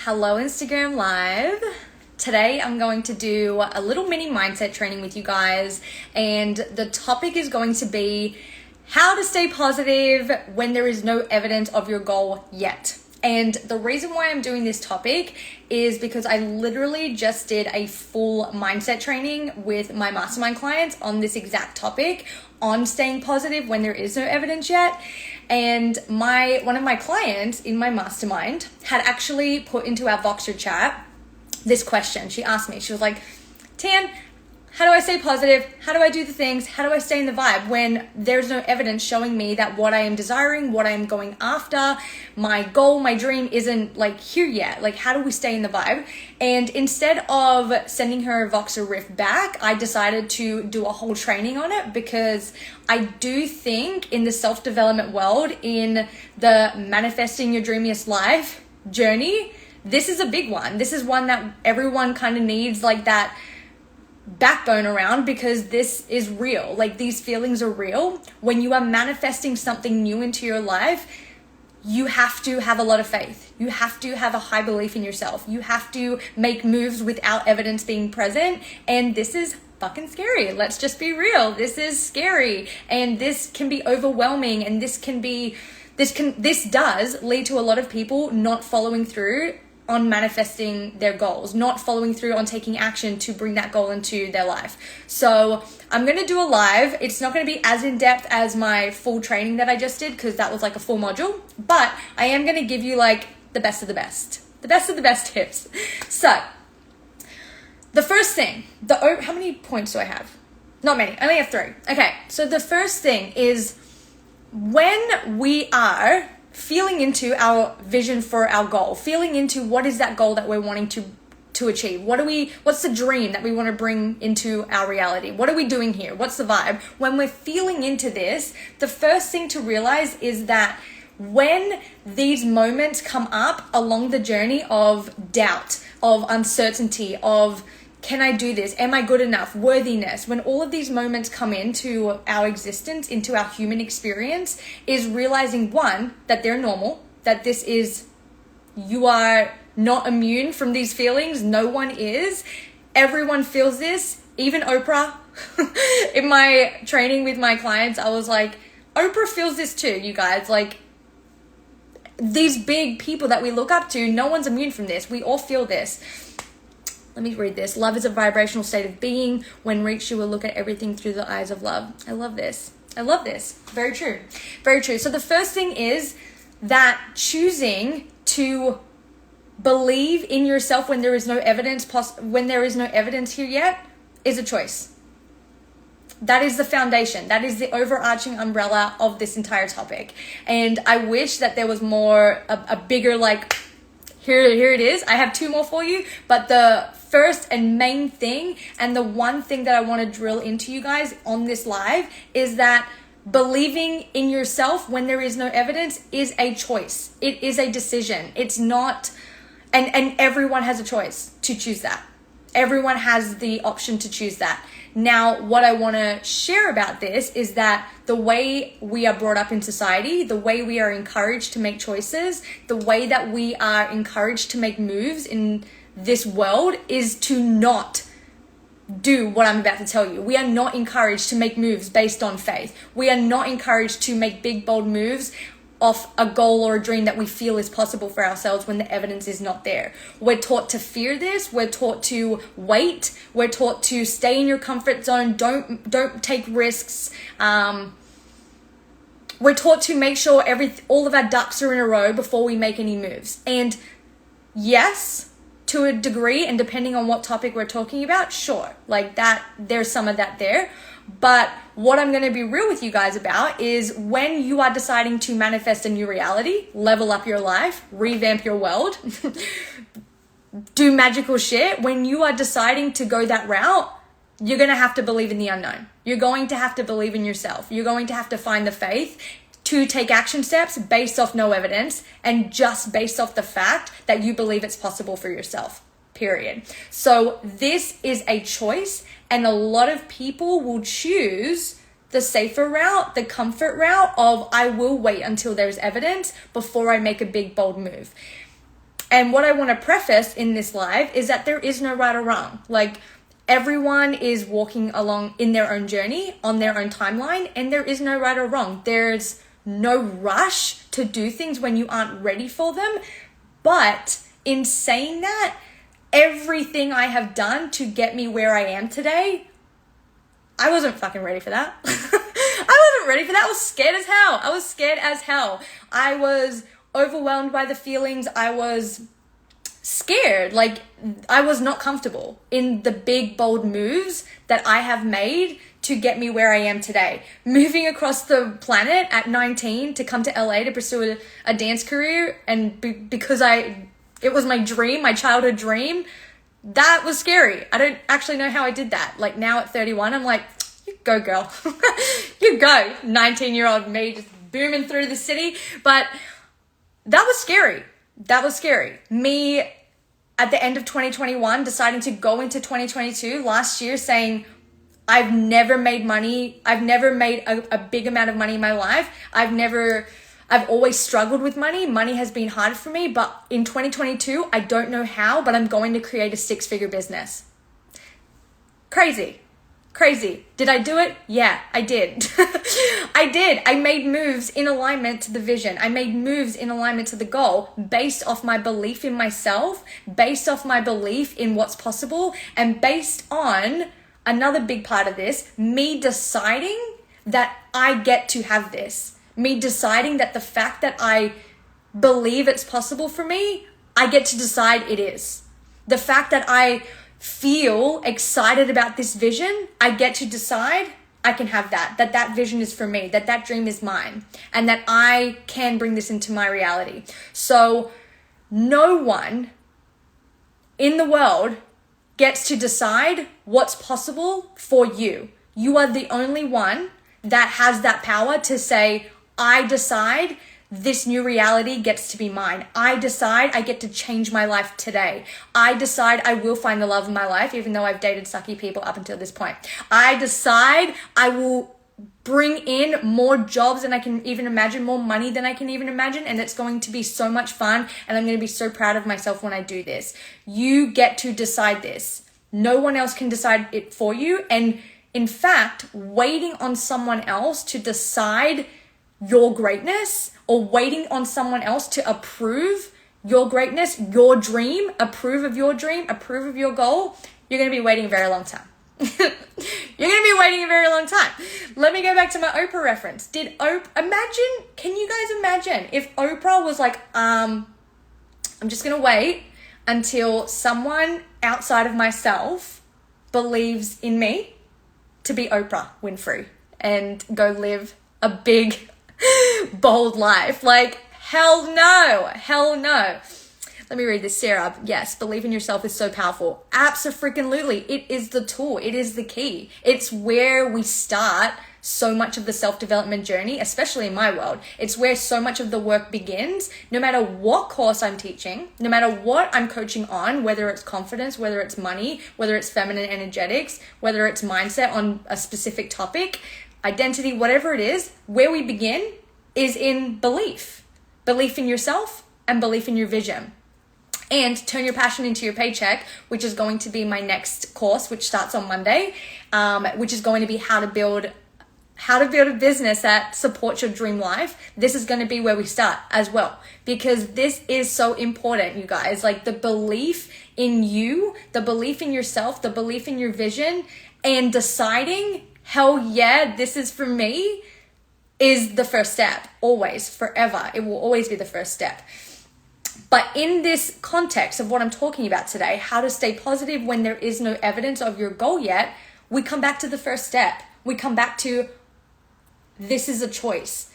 Hello Instagram Live. Today I'm going to do a little mini mindset training with you guys, and the topic is going to be how to stay positive when there is no evidence of your goal yet. And the reason why I'm doing this topic is because I literally just did a full mindset training with my mastermind clients on this exact topic, on staying positive when there is no evidence yet. And one of my clients in my mastermind had actually put into our Voxer chat this question. She asked me, she was like, Tan, how do I stay positive? How do I do the things? How do I stay in the vibe when there's no evidence showing me that what I am desiring, what I am going after, my goal, my dream isn't like here yet? Like, how do we stay in the vibe? And instead of sending her a Voxer riff back, I decided to do a whole training on it, because I do think in the self-development world, in the manifesting your dreamiest life journey, this is a big one. This is one that everyone kind of needs, like that backbone around, because this is real. Like, these feelings are real. When you are manifesting something new into your life, you have to have a lot of faith. You have to have a high belief in yourself. You have to make moves without evidence being present. And this is fucking scary. Let's just be real. This is scary. And this can be overwhelming. And this does lead to a lot of people not following through on manifesting their goals, not following through on taking action to bring that goal into their life. So I'm going to do a live. It's not going to be as in-depth as my full training that I just did, because that was like a full module, but I am going to give you like the best of the best tips. So the first thing, how many points do I have? Not many, I only have 3. Okay, so the first thing is, when we are feeling into our vision for our goal, feeling into what is that goal that we're wanting to achieve, what's the dream that we want to bring into our reality, what are we doing here, what's the vibe? When we're feeling into this, the first thing to realize is that when these moments come up along the journey of doubt, of uncertainty, of can I do this? Am I good enough? Worthiness. When all of these moments come into our existence, into our human experience, is realizing, one, that they're normal, that you are not immune from these feelings. No one is. Everyone feels this, even Oprah. In my training with my clients, I was like, Oprah feels this too, you guys. Like, these big people that we look up to, no one's immune from this. We all feel this. Let me read this. Love is a vibrational state of being. When reached, you will look at everything through the eyes of love. I love this. Very true. Very true. So the first thing is that choosing to believe in yourself when there is no evidence, here yet, is a choice. That is the foundation. That is the overarching umbrella of this entire topic. And I wish that there was more, a bigger, like, here it is. I have 2 more for you, but the first and main thing, and the one thing that I want to drill into you guys on this live, is that believing in yourself when there is no evidence is a choice. It is a decision. It's not, and everyone has a choice to choose that. Everyone has the option to choose that. Now, what I want to share about this is that the way we are brought up in society, the way we are encouraged to make choices, the way that we are encouraged to make moves in this world is to not do what I'm about to tell you. We are not encouraged to make moves based on faith. We are not encouraged to make big, bold moves off a goal or a dream that we feel is possible for ourselves when the evidence is not there. We're taught to fear this. We're taught to wait. We're taught to stay in your comfort zone. Don't take risks. We're taught to make sure all of our ducks are in a row before we make any moves. And yes, to a degree, and depending on what topic we're talking about, sure, like that, there's some of that there. But what I'm going to be real with you guys about is when you are deciding to manifest a new reality, level up your life, revamp your world, do magical shit, when you are deciding to go that route, you're going to have to believe in the unknown. You're going to have to believe in yourself. You're going to have to find the faith to take action steps based off no evidence, and just based off the fact that you believe it's possible for yourself. Period. So this is a choice, and a lot of people will choose the safer route, the comfort route of I will wait until there's evidence before I make a big, bold move. And what I want to preface in this live is that there is no right or wrong. Like, everyone is walking along in their own journey, on their own timeline, and there is no right or wrong. There's no rush to do things when you aren't ready for them. But in saying that, everything I have done to get me where I am today, I wasn't fucking ready for that. I wasn't ready for that. I was scared as hell. I was overwhelmed by the feelings. I was scared. Like, I was not comfortable in the big, bold moves that I have made to get me where I am today. Moving across the planet at 19 to come to LA to pursue a dance career, and because it was my dream, my childhood dream, that was scary. I don't actually know how I did that. Like, now at 31, I'm like, you go, girl. You go. 19-year-old me just booming through the city. But that was scary. Me at the end of 2021 deciding to go into 2022 last year saying, I've never made money. I've never made a big amount of money in my life. I've always struggled with money. Money has been hard for me, but in 2022, I don't know how, but I'm going to create a 6-figure business. Crazy. Did I do it? Yeah, I did. I did. I made moves in alignment to the vision. I made moves in alignment to the goal based off my belief in myself, based off my belief in what's possible, and based on another big part of this, me deciding that I get to have this. Me deciding that the fact that I believe it's possible for me, I get to decide it is. The fact that I feel excited about this vision, I get to decide I can have that vision is for me, that dream is mine, and that I can bring this into my reality. So no one in the world gets to decide what's possible for you. You are the only one that has that power to say, I decide this new reality gets to be mine. I decide I get to change my life today. I decide I will find the love of my life, even though I've dated sucky people up until this point. I decide I will bring in more jobs than I can even imagine, more money than I can even imagine, and it's going to be so much fun, and I'm going to be so proud of myself when I do this. You get to decide this. No one else can decide it for you, and in fact, waiting on someone else to decide your greatness, or waiting on someone else to approve your greatness, your dream, approve of your dream, approve of your goal, you're going to be waiting a very long time. You're going to be waiting a very long time. Let me go back to my Oprah reference. Can you guys imagine if Oprah was like, I'm just going to wait until someone outside of myself believes in me to be Oprah Winfrey and go live a big, bold life. Like, hell no. Let me read this. Sarah, yes, believe in yourself is so powerful. Abso-freaking-lutely. It is the tool. It is the key. It's where we start so much of the self-development journey, especially in my world. It's where so much of the work begins. No matter what course I'm teaching, no matter what I'm coaching on, whether it's confidence, whether it's money, whether it's feminine energetics, whether it's mindset on a specific topic, identity, whatever it is, where we begin is in belief. Belief in yourself and belief in your vision. And turn your passion into your paycheck, which is going to be my next course, which starts on Monday, which is going to be how to build a business that supports your dream life. This is going to be where we start as well, because this is so important, you guys. Like, the belief in you, the belief in yourself, the belief in your vision, and deciding, hell yeah, this is for me, is the first step. Always, forever. It will always be the first step. But in this context of what I'm talking about today, how to stay positive when there is no evidence of your goal yet, we come back to the first step. We come back to, this is a choice.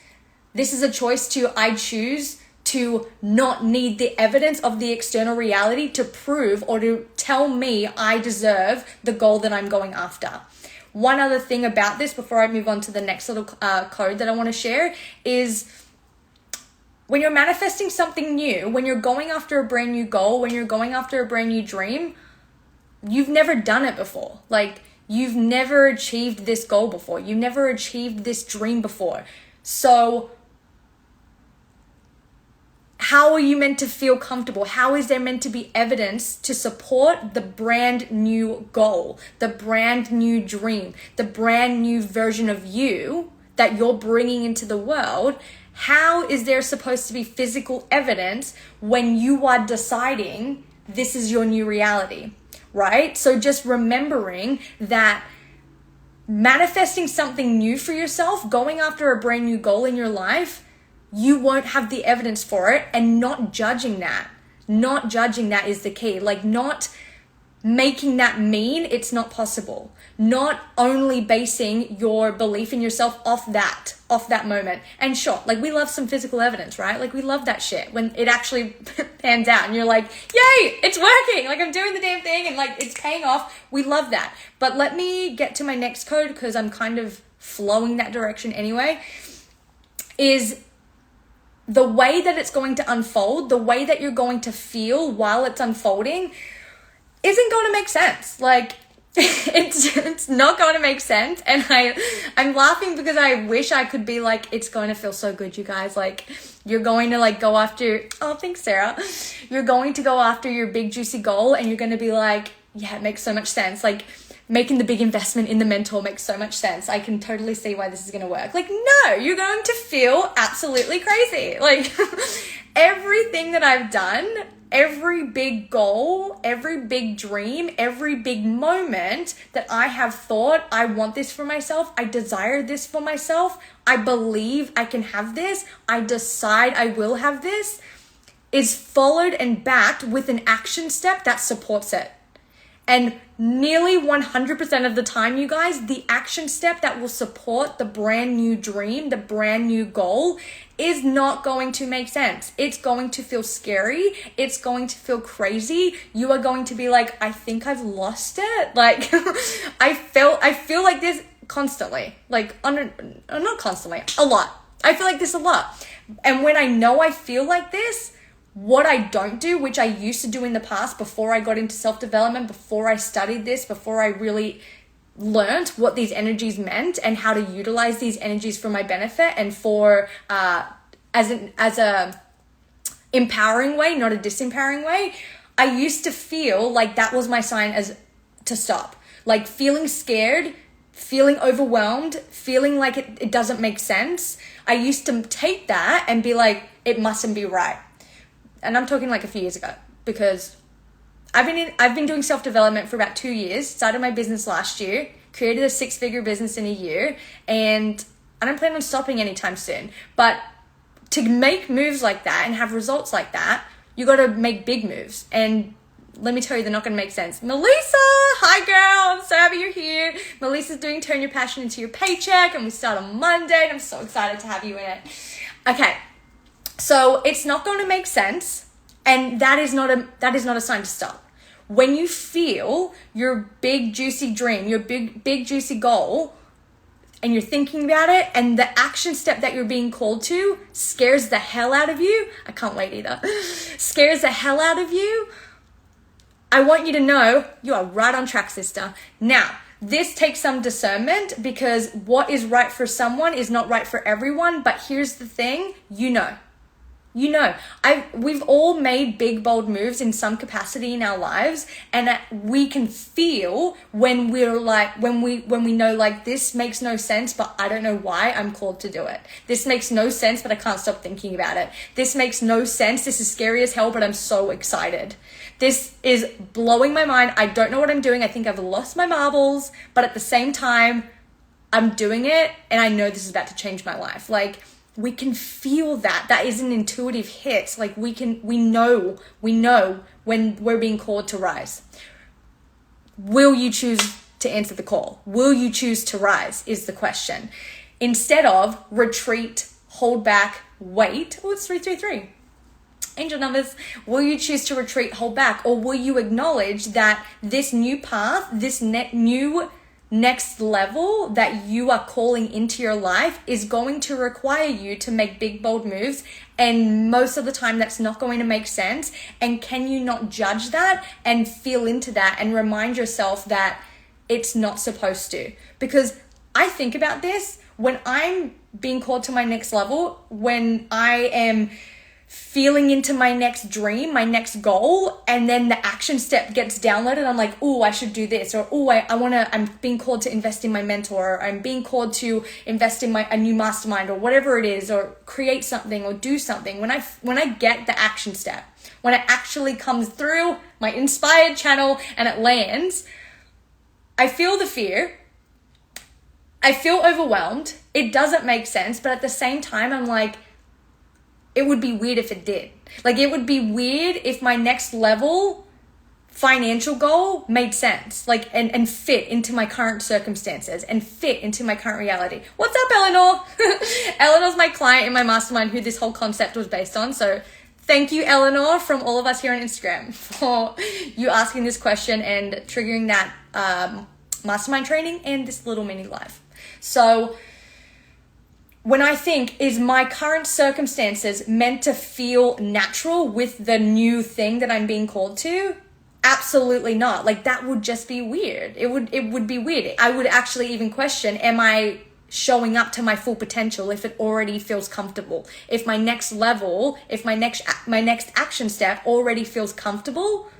This is a choice I choose to not need the evidence of the external reality to prove or to tell me I deserve the goal that I'm going after. One other thing about this before I move on to the next little code that I want to share is, when you're manifesting something new, when you're going after a brand new goal, when you're going after a brand new dream, you've never done it before. Like, you've never achieved this goal before. You've never achieved this dream before. So How are you meant to feel comfortable? How is there meant to be evidence to support the brand new goal, the brand new dream, the brand new version of you that you're bringing into the world? How is there supposed to be physical evidence when you are deciding this is your new reality, right? So just remembering that manifesting something new for yourself, going after a brand new goal in your life, you won't have the evidence for it, and not judging that. Not judging that is the key. Like, not making that mean it's not possible. Not only basing your belief in yourself off that moment. And sure, like, we love some physical evidence, right? Like, we love that shit when it actually pans out and you're like, yay, it's working. Like, I'm doing the damn thing and like it's paying off. We love that. But let me get to my next code, because I'm kind of flowing that direction anyway, is the way that it's going to unfold, the way that you're going to feel while it's unfolding isn't going to make sense. Like, it's not going to make sense. And I'm laughing because I wish I could be like, it's going to feel so good, you guys. Like, you're going to like go after, oh, thanks, Sarah. You're going to go after your big juicy goal and you're going to be like, yeah, it makes so much sense. Like, making the big investment in the mentor makes so much sense. I can totally see why this is going to work. Like, no, you're going to feel absolutely crazy. Like, everything that I've done, every big goal, every big dream, every big moment that I have thought, I want this for myself, I desire this for myself, I believe I can have this, I decide I will have this, is followed and backed with an action step that supports it. And nearly 100% of the time, you guys, the action step that will support the brand new dream, the brand new goal, is not going to make sense. It's going to feel scary. It's going to feel crazy. You are going to be like, I think I've lost it. Like, I feel like this constantly, like, not constantly, a lot. I feel like this a lot. And when I know I feel like this, what I don't do, which I used to do in the past before I got into self-development, before I studied this, before I really learned what these energies meant and how to utilize these energies for my benefit and for as a empowering way, not a disempowering way, I used to feel like that was my sign as to stop. Like, feeling scared, feeling overwhelmed, feeling like it doesn't make sense. I used to take that and be like, it mustn't be right. And I'm talking like a few years ago, because I've been doing self-development for about 2 years, started my business last year, created a 6-figure business in a year, and I don't plan on stopping anytime soon. But to make moves like that and have results like that, you got to make big moves. And let me tell you, they're not going to make sense. Melissa, hi girl, I'm so happy you're here. Melissa's doing Turn Your Passion Into Your Paycheck, and we start on Monday, and I'm so excited to have you in it. Okay. So it's not going to make sense, and that is not a sign to stop. When you feel your big juicy dream, your big juicy goal, and you're thinking about it, and the action step that you're being called to scares the hell out of you, I can't wait either, scares the hell out of you, I want you to know you are right on track, sister. Now, this takes some discernment, because what is right for someone is not right for everyone, but here's the thing, we've all made big, bold moves in some capacity in our lives, and we can feel when we're like, when we know, like, this makes no sense, but I don't know why I'm called to do it. This makes no sense, but I can't stop thinking about it. This makes no sense. This is scary as hell, but I'm so excited. This is blowing my mind. I don't know what I'm doing. I think I've lost my marbles, but at the same time, I'm doing it, and I know this is about to change my life. Like, we can feel that. That is an intuitive hit. Like, we know when we're being called to rise. Will you choose to answer the call? Will you choose to rise is the question. Instead of retreat, hold back, wait. Oh, it's 333. Angel numbers. Will you choose to retreat, hold back? Or will you acknowledge that this new path, this new next level that you are calling into your life is going to require you to make big, bold moves, and most of the time that's not going to make sense? And can you not judge that and feel into that and remind yourself that it's not supposed to? Because I think about this when I'm being called to my next level, when I am feeling into my next dream, my next goal, and then the action step gets downloaded. I'm like, oh, I should do this, or oh, I'm being called to invest in my mentor, or I'm being called to invest in a new mastermind, or whatever it is, or create something or do something. When I get the action step, when it actually comes through my inspired channel and it lands, I feel the fear. I feel overwhelmed. It doesn't make sense, but at the same time, I'm like, it would be weird if it did. Like, it would be weird if my next level financial goal made sense, like, and fit into my current circumstances and fit into my current reality. What's up, Eleanor? Eleanor's my client in my mastermind who this whole concept was based on. So thank you, Eleanor, from all of us here on Instagram, for you asking this question and triggering that mastermind training and this little mini live. So when I think, is my current circumstances meant to feel natural with the new thing that I'm being called to? Absolutely not. Like, that would just be weird. It would be weird. I would actually even question, am I showing up to my full potential if it already feels comfortable? If my next level, if my next action step already feels comfortable,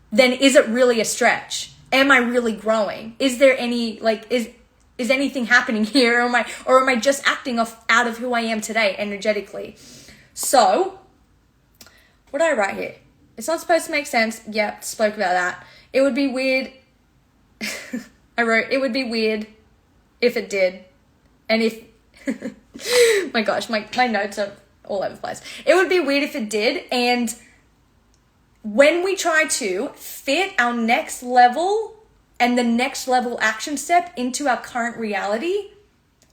then is it really a stretch? Am I really growing? Is there any, like, is anything happening here, or am I just acting out of who I am today energetically? So, what did I write here? It's not supposed to make sense. Yep, spoke about that. It would be weird. I wrote, it would be weird if it did. And if, my gosh, my notes are all over the place. It would be weird if it did. And when we try to fit our next level and the next level action step into our current reality,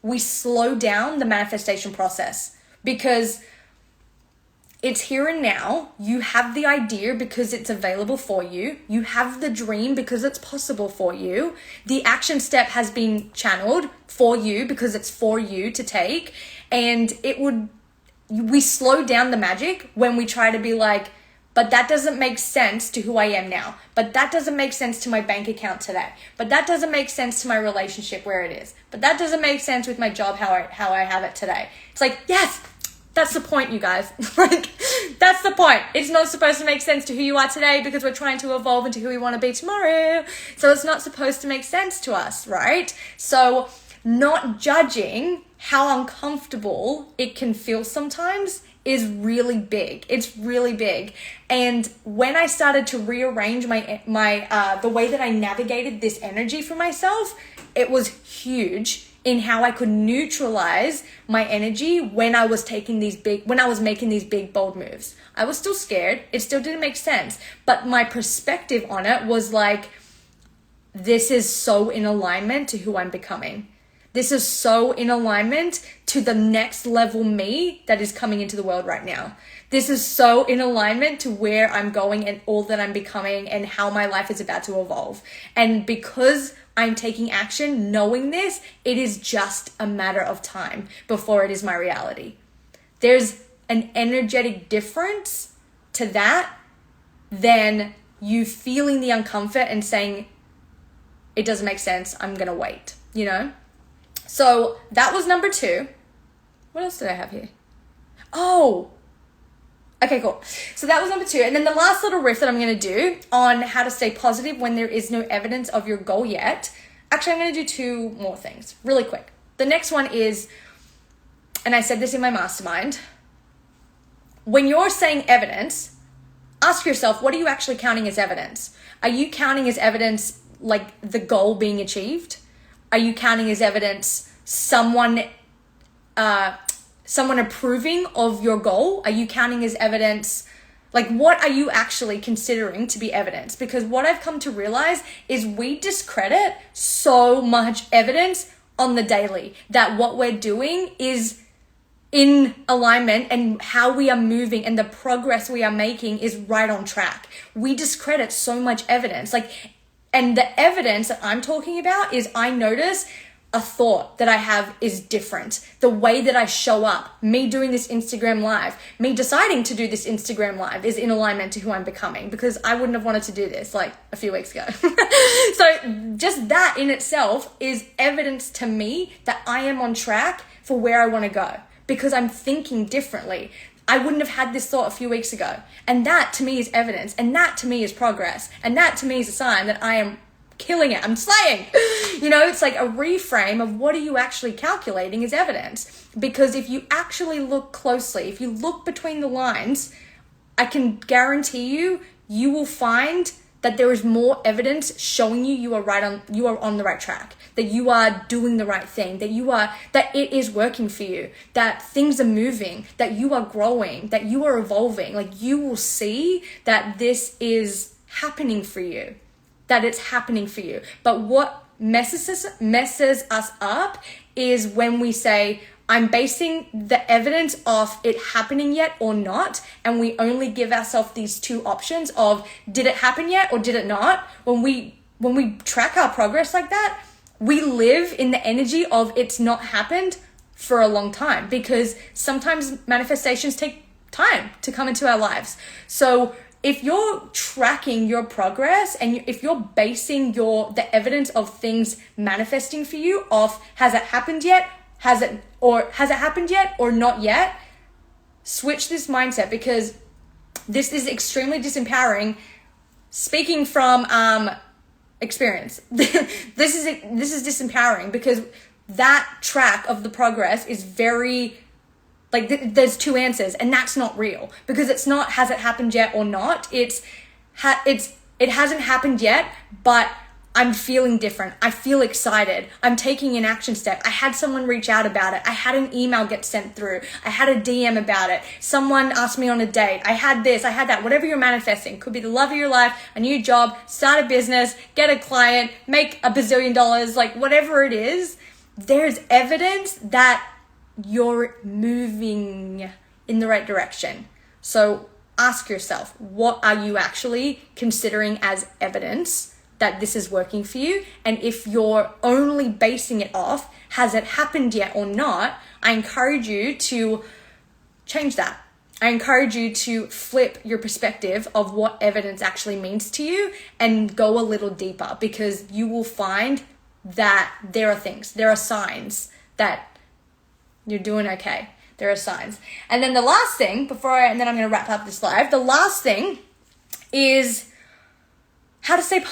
we slow down the manifestation process, because it's here and now. You have the idea because it's available for you. You have the dream because it's possible for you. The action step has been channeled for you because it's for you to take. And we slow down the magic when we try to be like, but that doesn't make sense to who I am now. But that doesn't make sense to my bank account today. But that doesn't make sense to my relationship where it is. But that doesn't make sense with my job, how I have it today. It's like, yes, that's the point, you guys. Like, that's the point. It's not supposed to make sense to who you are today because we're trying to evolve into who we want to be tomorrow. So it's not supposed to make sense to us, right? So not judging how uncomfortable it can feel sometimes is really big. It's really big. And when I started to rearrange my the way that I navigated this energy for myself, it was huge in how I could neutralize my energy when I was making these big, bold moves. I was still scared. It still didn't make sense. But my perspective on it was like, this is so in alignment to who I'm becoming. This is so in alignment to the next level me that is coming into the world right now. This is so in alignment to where I'm going and all that I'm becoming and how my life is about to evolve. And because I'm taking action, knowing this, it is just a matter of time before it is my reality. There's an energetic difference to that than you feeling the uncomfort and saying, it doesn't make sense, I'm gonna wait, you know? So that was number 2. What else did I have here? Oh, okay, cool. So that was number 2. And then the last little riff that I'm going to do on how to stay positive when there is no evidence of your goal yet. Actually, I'm going to do 2 more things really quick. The next one is, and I said this in my mastermind, when you're saying evidence, ask yourself, what are you actually counting as evidence? Are you counting as evidence like the goal being achieved? Are you counting as evidence someone approving of your goal? Are you counting as evidence, like, what are you actually considering to be evidence? Because what I've come to realize is we discredit so much evidence on the daily that what we're doing is in alignment and how we are moving and the progress we are making is right on track. We discredit so much evidence. And the evidence that I'm talking about is I notice a thought that I have is different. The way that I show up, me doing this Instagram live, me deciding to do this Instagram live is in alignment to who I'm becoming, because I wouldn't have wanted to do this like a few weeks ago. So just that in itself is evidence to me that I am on track for where I want to go, because I'm thinking differently. I wouldn't have had this thought a few weeks ago. And that to me is evidence. And that to me is progress. And that to me is a sign that I am killing it. I'm slaying. It's like a reframe of what are you actually calculating is evidence. Because if you actually look closely, if you look between the lines, I can guarantee you will find that there is more evidence showing you are on the right track, that you are doing the right thing, that it is working for you, that things are moving, that you are growing, that you are evolving. Like, you will see that this is happening for you, that it's happening for you. But what messes us up is when we say, I'm basing the evidence off it happening yet or not, and we only give ourselves these two options of did it happen yet or did it not. When we track our progress like that, we live in the energy of it's not happened for a long time, because sometimes manifestations take time to come into our lives. So if you're tracking your progress and if you're basing the evidence of things manifesting for you off has it happened yet, has it happened yet or not yet, switch this mindset, because this is extremely disempowering. Speaking from experience, this is disempowering, because that track of the progress is very there's two answers, and that's not real, because it's not has it happened yet or not. It hasn't happened yet, but I'm feeling different. I feel excited. I'm taking an action step. I had someone reach out about it. I had an email get sent through. I had a DM about it. Someone asked me on a date. I had this, I had that. Whatever you're manifesting. Could be the love of your life, a new job, start a business, get a client, make $1 bazillion, whatever it is. There's evidence that you're moving in the right direction. So ask yourself, what are you actually considering as evidence that this is working for you? And if you're only basing it off, has it happened yet or not, I encourage you to change that. I encourage you to flip your perspective of what evidence actually means to you and go a little deeper, because you will find that there are signs that you're doing okay. There are signs. And then the last thing, and then I'm going to wrap up this live. The last thing is how to stay,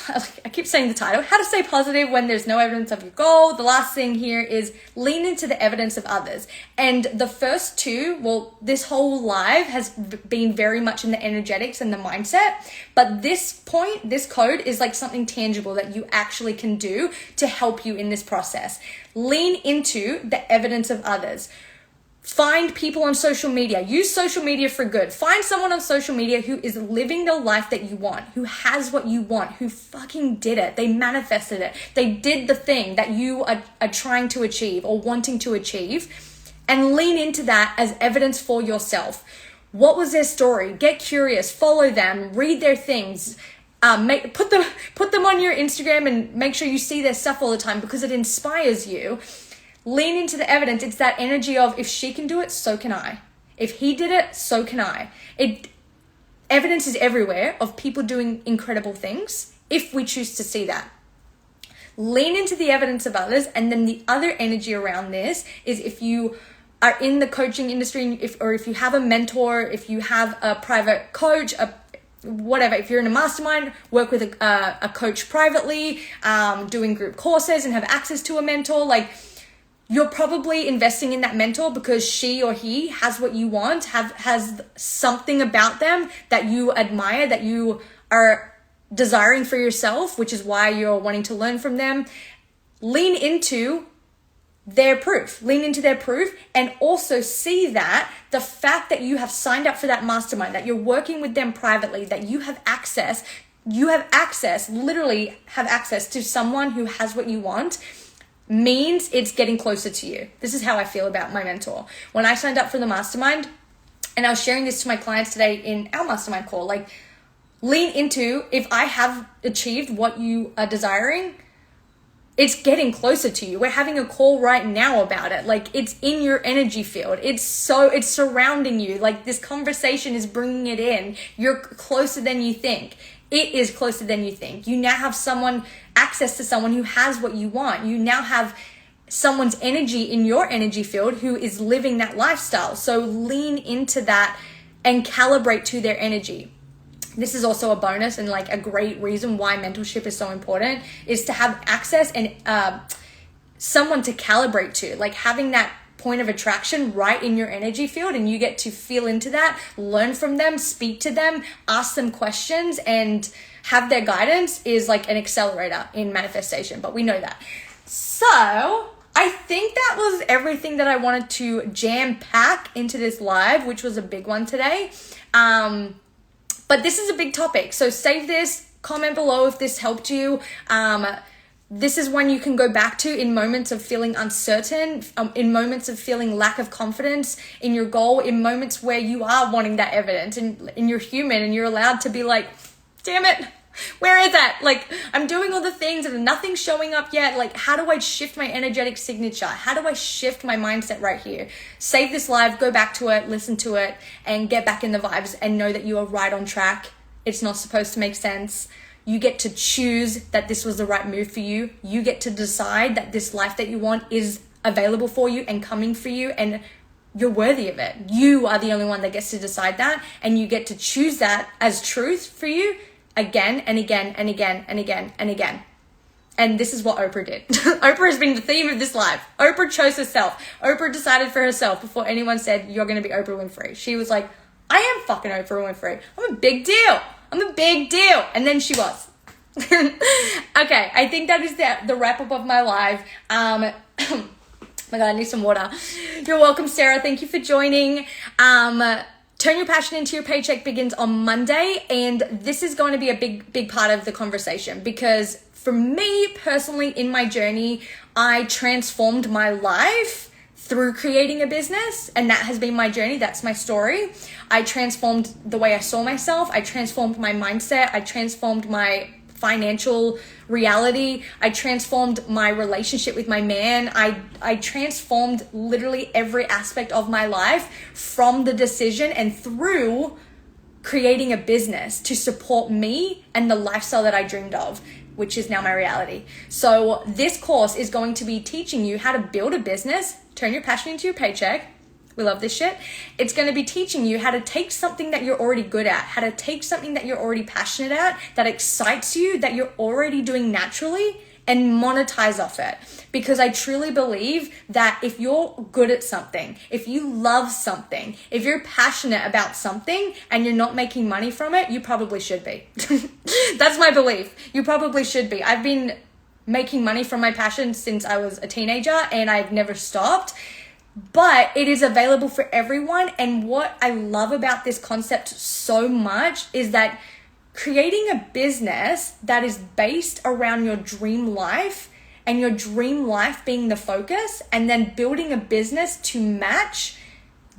I keep saying the title, how to stay positive when there's no evidence of your goal. The last thing here is lean into the evidence of others. And the first two, this whole live has been very much in the energetics and the mindset. But this code is like something tangible that you actually can do to help you in this process. Lean into the evidence of others. Find people on social media. Use social media for good. Find someone on social media who is living the life that you want, who has what you want, who fucking did it. They manifested it. They did the thing that you are trying to achieve or wanting to achieve, and lean into that as evidence for yourself. What was their story? Get curious, follow them, read their things. Put them on your Instagram and make sure you see their stuff all the time, because it inspires you. Lean into the evidence. It's that energy of, if she can do it, so can I. If he did it, so can I. Evidence is everywhere of people doing incredible things if we choose to see that. Lean into the evidence of others. And then the other energy around this is, if you are in the coaching industry, if you have a mentor, if you have a private coach, whatever, if you're in a mastermind, work with a coach privately, doing group courses and have access to a mentor, you're probably investing in that mentor because she or he has what you want, has something about them that you admire, that you are desiring for yourself, which is why you're wanting to learn from them. Lean into their proof, and also see that the fact that you have signed up for that mastermind, that you're working with them privately, that you have access, literally have access to someone who has what you want, means it's getting closer to you. This is how I feel about my mentor. When I signed up for the mastermind, and I was sharing this to my clients today in our mastermind call, lean into, if I have achieved what you are desiring, it's getting closer to you. We're having a call right now about it. It's in your energy field. It's surrounding you. This conversation is bringing it in. You're closer than you think. It is closer than you think. You now have access to someone who has what you want. You now have someone's energy in your energy field who is living that lifestyle. So lean into that and calibrate to their energy. This is also a bonus and like a great reason why mentorship is so important, is to have access and someone to calibrate to, like having that point of attraction right in your energy field, and you get to feel into that, learn from them, speak to them, ask them questions, and have their guidance is like an accelerator in manifestation, but we know that. So I think that was everything that I wanted to jam pack into this live, which was a big one today. But this is a big topic, so save this, comment below if this helped you. This is one you can go back to in moments of feeling uncertain, in moments of feeling lack of confidence in your goal, in moments where you are wanting that evidence and you're human and you're allowed to be like, damn it, where is that? Like, I'm doing all the things and nothing's showing up yet. Like, how do I shift my energetic signature? How do I shift my mindset right here? Save this live, go back to it, listen to it, and get back in the vibes and know that you are right on track. It's not supposed to make sense. You get to choose that this was the right move for you. You get to decide that this life that you want is available for you and coming for you, and you're worthy of it. You are the only one that gets to decide that, and you get to choose that as truth for you again and again and again and again and again. And this is what Oprah did. Oprah has been the theme of this life. Oprah chose herself. Oprah decided for herself before anyone said, you're going to be Oprah Winfrey. She was like, I am fucking Oprah Winfrey. I'm a big deal. I'm a big deal. And then she was. Okay, I think that is the wrap up of my live. My God, I need some water. You're welcome, Sarah. Thank you for joining. Turn Your Passion into Your Paycheck begins on Monday. And this is going to be a big part of the conversation, because for me personally in my journey, I transformed my life through creating a business, and that has been my journey. That's my story. I transformed the way I saw myself. I transformed my mindset. I transformed my financial reality. I transformed my relationship with my man. I transformed literally every aspect of my life from the decision and through creating a business to support me and the lifestyle that I dreamed of, which is now my reality. So this course is going to be teaching you how to build a business, turn your passion into your paycheck. We love this shit. It's going to be teaching you how to take something that you're already good at, how to take something that you're already passionate at, that excites you, that you're already doing naturally, and monetize off it. Because I truly believe that if you're good at something, if you love something, if you're passionate about something and you're not making money from it, you probably should be. That's my belief. You probably should be. I've been making money from my passion since I was a teenager, and I've never stopped. But it is available for everyone. And what I love about this concept so much is that creating a business that is based around your dream life, and your dream life being the focus, and then building a business to match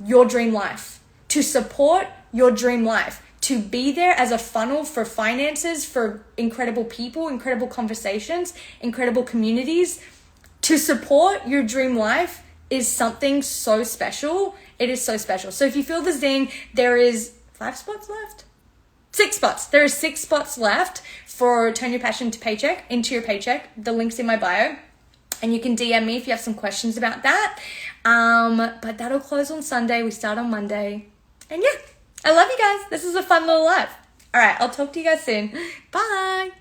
your dream life, to support your dream life, to be there as a funnel for finances, for incredible people, incredible conversations, incredible communities, to support your dream life is something so special. It is so special. So if you feel the zing, there is 5 spots left. 6 spots. There are 6 spots left for Turn Your Passion into your paycheck. The link's in my bio. And you can DM me if you have some questions about that. But that'll close on Sunday. We start on Monday. And yeah, I love you guys. This is a fun little live. All right, I'll talk to you guys soon. Bye.